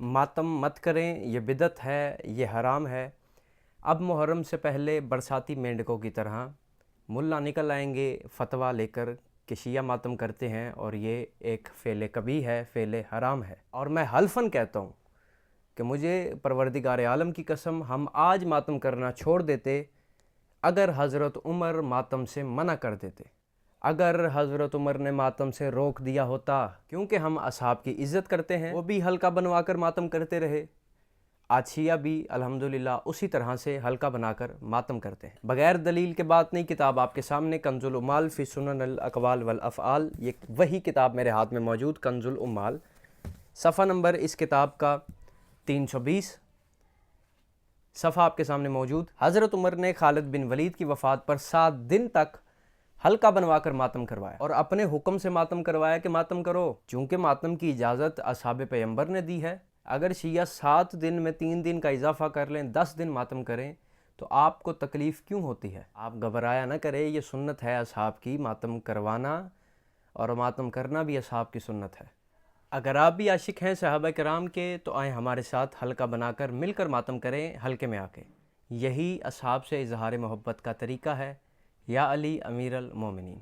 ماتم مت کریں، یہ بدعت ہے، یہ حرام ہے۔ اب محرم سے پہلے برساتی مینڈکوں کی طرح ملا نکل آئیں گے فتویٰ لے کر کہ شیعہ ماتم کرتے ہیں اور یہ ایک فعل کبیح ہے، فعل حرام ہے۔ اور میں حلفاً کہتا ہوں کہ مجھے پروردگار عالم کی قسم ہم آج ماتم کرنا چھوڑ دیتے اگر حضرت عمر ماتم سے منع کر دیتے، اگر حضرت عمر نے ماتم سے روک دیا ہوتا، کیونکہ ہم اصحاب کی عزت کرتے ہیں، وہ بھی حلقہ بنوا کر ماتم کرتے رہے، آج شیعہ بھی الحمدللہ اسی طرح سے حلقہ بنا کر ماتم کرتے ہیں۔ بغیر دلیل کے بات نہیں، کتاب آپ کے سامنے کنز العمال فی سنن الاقوال والافعال، یہ وہی کتاب میرے ہاتھ میں موجود کنز العمال، صفحہ نمبر اس کتاب کا 320، صفحہ آپ کے سامنے موجود۔ حضرت عمر نے خالد بن ولید کی وفات پر 7 دن تک حلقہ بنوا کر ماتم کروایا اور اپنے حکم سے ماتم کروایا کہ ماتم کرو، چونکہ ماتم کی اجازت اصحاب پیغمبر نے دی ہے۔ اگر شیعہ 7 دن میں 3 دن کا اضافہ کر لیں، 10 دن ماتم کریں تو آپ کو تکلیف کیوں ہوتی ہے؟ آپ گھبرایا نہ کریں، یہ سنت ہے اصحاب کی، ماتم کروانا اور ماتم کرنا بھی اصحاب کی سنت ہے۔ اگر آپ بھی عاشق ہیں صحابہ کرام کے تو آئیں ہمارے ساتھ حلقہ بنا کر مل کر ماتم کریں حلقے میں آ کے۔ یہی اصحاب سے اظہار محبت کا طریقہ ہے۔ یا علی امیر المومنین۔